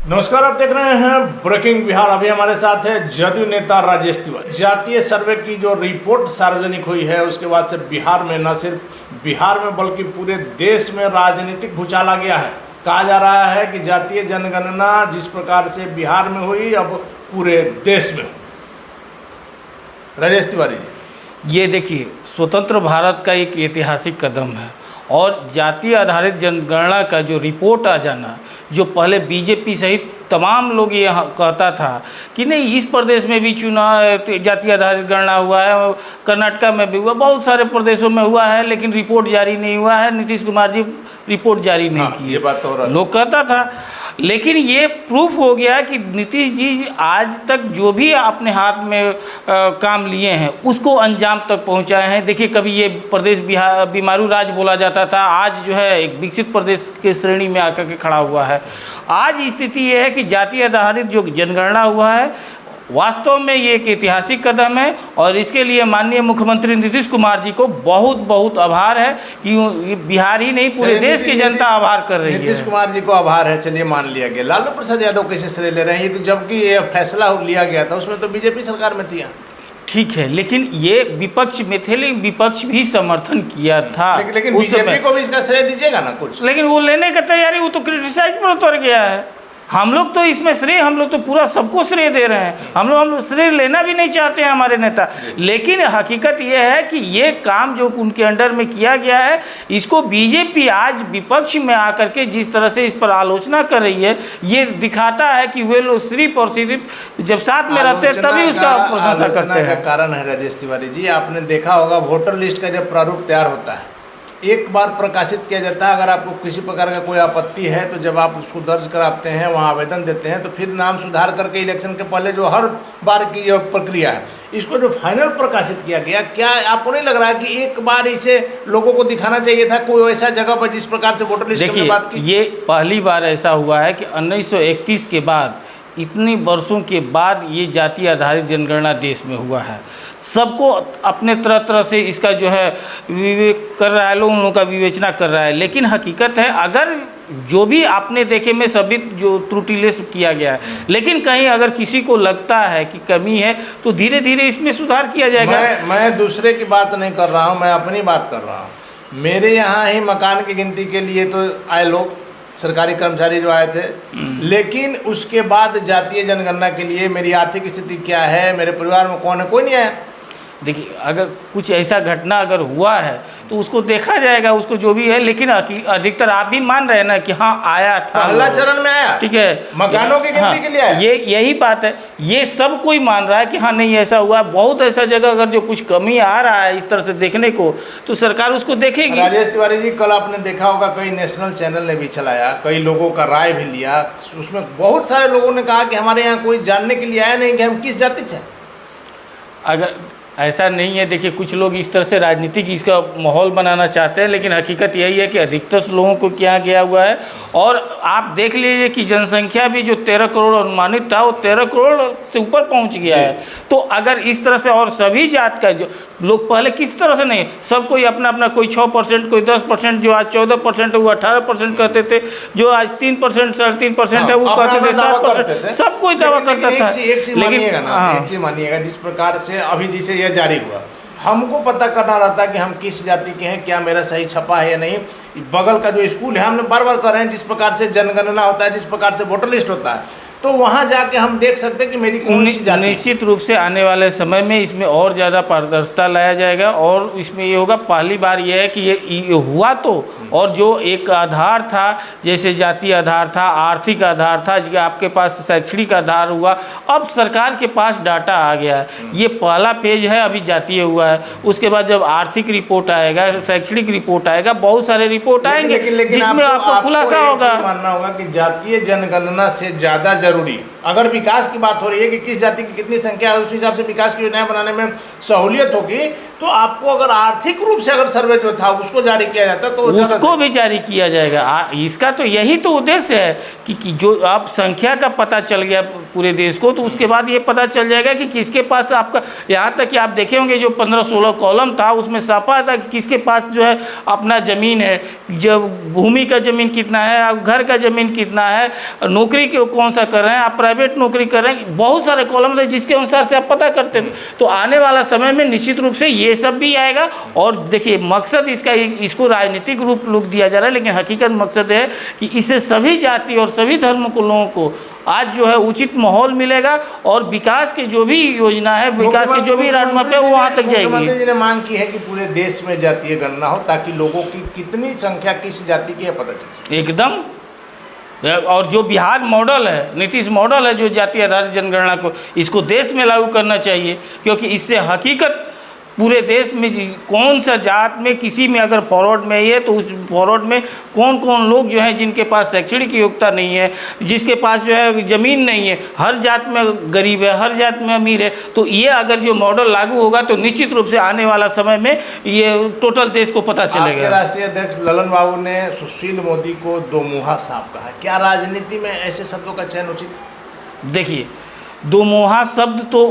नमस्कार, आप देख रहे हैं ब्रेकिंग बिहार। अभी हमारे साथ है जदयू नेता राजेश तिवारी। जातीय सर्वे की जो रिपोर्ट सार्वजनिक हुई है उसके बाद से बिहार में, न सिर्फ बिहार में बल्कि पूरे देश में राजनीतिक भूचाल आ गया है। कहा जा रहा है कि जातीय जनगणना जिस प्रकार से बिहार में हुई अब पूरे देश में। राजेश तिवारी जी, ये देखिए, स्वतंत्र भारत का एक ऐतिहासिक कदम है और जातीय आधारित जनगणना का जो रिपोर्ट आ जाना, जो पहले बीजेपी सहित तमाम लोग ये कहता था कि नहीं इस प्रदेश में भी चुनाव जातीय आधारित गणना हुआ है, कर्नाटक में भी हुआ, बहुत सारे प्रदेशों में हुआ है, लेकिन रिपोर्ट जारी नहीं हुआ है, नीतीश कुमार जी रिपोर्ट जारी नहीं की। ये बात तो लोग कहता था, लेकिन ये प्रूफ हो गया कि नीतीश जी आज तक जो भी अपने हाथ में काम लिए हैं उसको अंजाम तक पहुंचाए हैं। देखिए, कभी ये प्रदेश बिहार बीमारू राज्य बोला जाता था, आज जो है एक विकसित प्रदेश के श्रेणी में आकर के खड़ा हुआ है। आज स्थिति ये है कि जातीय आधारित जो जनगणना हुआ है वास्तव में ये एक ऐतिहासिक कदम है और इसके लिए माननीय मुख्यमंत्री नीतीश कुमार जी को बहुत बहुत आभार है कि बिहार ही नहीं पूरे देश की जनता आभार कर रही है। नीतीश कुमार जी को आभार है, चलिए मान लिया गया। लालू प्रसाद यादव कैसे श्रेय ले रहे हैं? ये तो जबकि ये फैसला लिया गया था उसमें तो बीजेपी सरकार में थी। ठीक है, लेकिन ये विपक्ष में थे, लेकिन विपक्ष भी समर्थन किया था। लेकिन बीजेपी को भी इसका श्रेय दीजिएगा ना कुछ? लेकिन वो लेने का तैयारी, वो तो क्रिटिसाइज पर उतर गया है। हम लोग तो इसमें श्रेय, हम लोग तो पूरा सबको श्रेय दे रहे हैं। हम लोग श्रेय लेना भी नहीं चाहते हैं हमारे नेता। लेकिन हकीकत ये है कि ये काम जो उनके अंडर में किया गया है, इसको बीजेपी आज विपक्ष में आकर के जिस तरह से इस पर आलोचना कर रही है, ये दिखाता है कि वे लोग सिर्फ और सिर्फ जब साथ में रहते हैं तभी उसका प्रशंसा करते हैं। कारण है राजेश तिवारी जी, आपने देखा होगा वोटर लिस्ट का जब प्रारूप तैयार होता है एक बार प्रकाशित किया जाता है। अगर आपको किसी प्रकार का कोई आपत्ति है तो जब आप उसको दर्ज कराते हैं, वहाँ आवेदन देते हैं, तो फिर नाम सुधार करके इलेक्शन के पहले जो हर बार की जो प्रक्रिया है, इसको जो फाइनल प्रकाशित किया गया, क्या आपको नहीं लग रहा है कि एक बार इसे लोगों को दिखाना चाहिए था कोई ऐसा जगह पर जिस प्रकार से वोटर लिस्ट की बात की? ये पहली बार ऐसा हुआ है कि 1931 के बाद, इतनी वर्षों के बाद ये जातीय आधारित जनगणना देश में हुआ है। सबको अपने तरह तरह से इसका जो है विवेक कर रहा है, लोगों का विवेचना कर रहा है। लेकिन हकीकत है, अगर जो भी आपने देखे में सभी जो त्रुटिलेस किया गया है, लेकिन कहीं अगर किसी को लगता है कि कमी है तो धीरे धीरे इसमें सुधार किया जाएगा। मैं दूसरे की बात नहीं कर रहा हूँ, मैं अपनी बात कर रहा हूँ। मेरे यहाँ ही मकान की गिनती के लिए तो आए लोग, सरकारी कर्मचारी जो आए थे, लेकिन उसके बाद जातीय जनगणना के लिए मेरी आर्थिक स्थिति क्या है, मेरे परिवार में कौन है, कोई नहीं आया। देखिए, अगर कुछ ऐसा घटना अगर हुआ है तो उसको देखा जाएगा, उसको जो भी है। लेकिन अधिकतर आप भी मान रहे हैं ना कि हाँ आया था, पहला चरण में आया, ठीक है, मकानों की गिनती के लिए आया। यही बात है, ये सब कोई मान रहा है कि हाँ नहीं ऐसा हुआ। बहुत ऐसा जगह अगर जो कुछ कमी आ रहा है इस तरह से देखने को, तो सरकार उसको देखेगी। राजेश तिवारी जी, कल आपने देखा होगा कई नेशनल चैनल ने भी चलाया, कई लोगों का राय भी लिया, उसमें बहुत सारे लोगों ने कहा कि हमारे यहाँ कोई जानने के लिए आया नहीं कि हम किस जाति से। अगर ऐसा नहीं है, देखिए कुछ लोग इस तरह से राजनीतिक इसका माहौल बनाना चाहते हैं, लेकिन हकीकत यही है कि अधिकतर लोगों को क्या गया हुआ है। और आप देख लीजिए कि जनसंख्या भी जो 13 करोड़ अनुमानित था वो 13 करोड़ से ऊपर पहुंच गया है। तो अगर इस तरह से, और सभी जात का जो लोग पहले किस तरह से नहीं, सब कोई अपना अपना, कोई 6%, कोई 10%, जो आज 14% है वो 18% कहते थे, जो आज 3%, 3.5% है वो कहते थे 7%, सब कोई दावा करता था। एक चीज मानिएगा, जिस प्रकार से अभी जिसे यह जारी हुआ, हमको पता करना रहता है कि हम किस जाति के हैं, क्या मेरा सही छपा है या नहीं। बगल का जो स्कूल है, हमने बार बार कर रहे हैं, जिस प्रकार से जनगणना होता है, जिस प्रकार से वोटर लिस्ट होता है, तो वहाँ जाके हम देख सकते हैं कि मेरी कौन सी जाति। निश्चित रूप से आने वाले समय में इसमें और ज़्यादा पारदर्शिता लाया जाएगा और इसमें ये होगा, पहली बार ये है कि ये हुआ तो, और जो एक आधार था, जैसे जातीय आधार था, आर्थिक आधार था, जो आपके पास शैक्षणिक आधार हुआ, अब सरकार के पास डाटा आ गया है। ये पहला पेज है, अभी जातीय हुआ है। उसके बाद जब आर्थिक रिपोर्ट आएगा, शैक्षणिक रिपोर्ट आएगा, बहुत सारे रिपोर्ट आएंगे जिसमें आपको खुलासा होगा। मानना होगा कि जातीय जनगणना से ज़्यादा जरूरी। अगर विकास की बात हो रही है कि किस जाति की कितनी संख्या है, उस हिसाब से विकास की योजनाएं बनाने में सहूलियत होगी, तो आपको अगर आर्थिक रूप से अगर सर्वे जो था उसको जारी किया जाता तो उसको भी जारी किया जाएगा। इसका तो यही तो उद्देश्य है कि जो आप संख्या का पता चल गया पूरे देश को, तो उसके बाद ये पता चल जाएगा कि किसके पास आपका, यहाँ तक कि आप देखे होंगे जो 15-16 कॉलम था उसमें छापा था कि किसके पास जो है अपना ज़मीन है, जब भूमि का ज़मीन कितना है, आप घर का ज़मीन कितना है, नौकरी कौन सा कर रहे हैं, आप प्राइवेट नौकरी कर रहे हैं, बहुत सारे कॉलम थे जिसके अनुसार से आप पता करते थे। तो आने वाला समय में निश्चित रूप से ये सब भी आएगा। और देखिए मकसद इसको राजनीतिक रूप दिया जा रहा है, लेकिन हकीकत मकसद है कि इससे सभी जाति और सभी धर्म के लोगों को आज जो है उचित माहौल मिलेगा और विकास की जो भी योजना है, विकास की जो भी रोडमैप है वो वहाँ तक जाएगी। मुख्यमंत्री जी ने मांग की है कि पूरे देश में जातीय गणना हो ताकि लोगों की कितनी संख्या किस जाति की है पता चल सके। एकदम। और जो बिहार मॉडल है, नीतीश मॉडल है जो जातीय आधारित जनगणना को, इसको देश में लागू करना चाहिए, क्योंकि इससे हकीकत पूरे देश में कौन सा जात में किसी में अगर फॉरवर्ड में है तो उस फॉरवर्ड में कौन कौन लोग जो हैं जिनके पास शैक्षणिक योग्यता नहीं है, जिसके पास जो है ज़मीन नहीं है, हर जात में गरीब है, हर जात में अमीर है। तो ये अगर जो मॉडल लागू होगा तो निश्चित रूप से आने वाला समय में ये टोटल देश को पता चलेगा। आपके राष्ट्रीय अध्यक्ष ललन बाबू ने सुशील मोदी को दोमुहा सांप कहा। क्या राजनीति में ऐसे शब्दों का चयन उचित? देखिए दोमुहा शब्द तो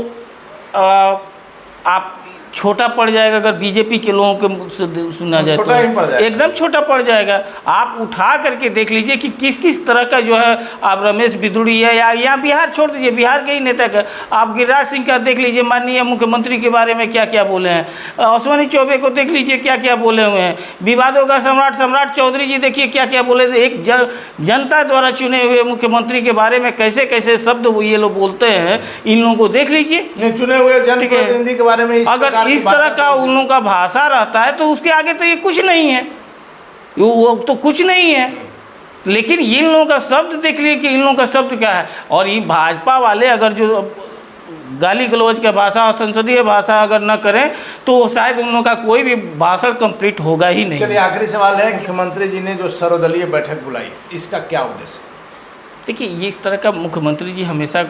आप छोटा पड़ जाएगा अगर बीजेपी के लोगों के मुख से सुना जाए तो एकदम छोटा पड़ जाएगा। आप उठा करके देख लीजिए कि किस किस तरह का जो है, आप रमेश बिदुड़ी है या यहाँ बिहार छोड़ दीजिए, बिहार के ही नेता का आप गिरिराज सिंह का देख लीजिए, माननीय मुख्यमंत्री के बारे में क्या क्या बोले हैं, अश्विनी चौबे को देख लीजिए क्या क्या बोले हुए हैं, विवादों का सम्राट चौधरी जी देखिए क्या क्या बोले। एक जनता द्वारा चुने हुए मुख्यमंत्री के बारे में कैसे कैसे शब्द ये लोग बोलते हैं, इन लोगों को देख लीजिए। चुने हुए जनप्रतिनिधि के बारे में अगर इस तरह का उन लोगों का भाषा रहता है तो उसके आगे तो ये कुछ नहीं है, वो तो कुछ नहीं है। लेकिन इन लोगों का शब्द देख लिए कि इन लोगों का शब्द क्या है। और ये भाजपा वाले अगर जो गाली गलौज का भाषा और संसदीय भाषा अगर न करें तो शायद उन लोगों का कोई भी भाषण कंप्लीट होगा ही नहीं। चलिए आखिरी सवाल है, मुख्यमंत्री जी ने जो सर्वदलीय बैठक बुलाई इसका क्या उद्देश्य? देखिए ये इस तरह का मुख्यमंत्री जी हमेशा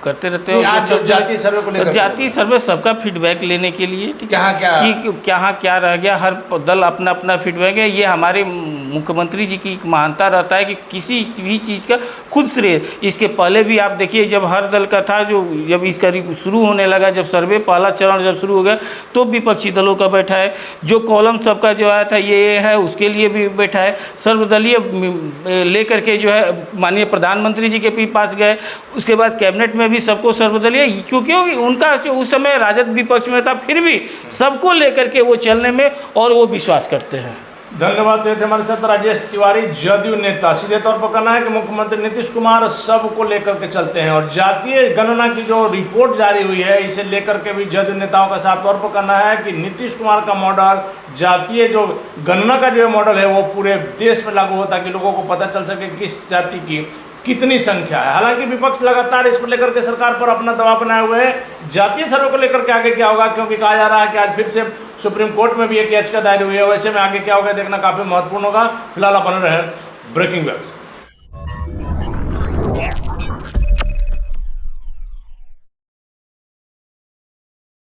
करते रहते हो। जातीय सर्वे को लेकर, जातीय सर्वे सबका फीडबैक लेने के लिए, ठीक है, कहाँ क्या रह गया, हर दल अपना अपना फीडबैक है। ये हमारे मुख्यमंत्री जी की एक महानता रहता है कि किसी भी चीज़ का खुद श्रेय। इसके पहले भी आप देखिए जब हर दल का था, जब इसका शुरू होने लगा, जब सर्वे पहला चरण जब शुरू हो गया तो विपक्षी दलों का बैठा है, जो कॉलम सबका जो आया था ये है उसके लिए भी बैठा है, सर्वदलीय लेकर के जो है माननीय प्रधानमंत्री जी के भी पास गए, उसके बाद कैबिनेट में भी सबको सर्वदलीय, क्योंकि उनका उस समय राजद विपक्ष में था, फिर भी सबको लेकर के वो चलने में और वो विश्वास करते हैं। धन्यवाद। तो थे हमारे साथ राजेश तिवारी, जदयू नेता। सीधे तौर पर कहना है कि मुख्यमंत्री नीतीश कुमार सबको लेकर के चलते हैं और जातीय गणना की जो रिपोर्ट जारी हुई है इसे लेकर के भी जदयू नेताओं का साफ तौर पर कहना है कि नीतीश कुमार का मॉडल, जातीय जो गणना का जो मॉडल है वो पूरे देश में लागू हो ताकि लोगों को पता चल सके किस जाति की कितनी संख्या है। हालांकि विपक्ष लगातार इस पर लेकर के सरकार पर अपना दबाव बनाए हुए है। जातीय सर्वे को लेकर के आगे क्या होगा, क्योंकि कहा जा रहा है कि आज फिर से सुप्रीम कोर्ट में भी एक याचिका दायर हुई है, वैसे में आगे क्या होगा देखना काफी महत्वपूर्ण होगा। फिलहाल अपन रहे ब्रेकिंग वेब्स।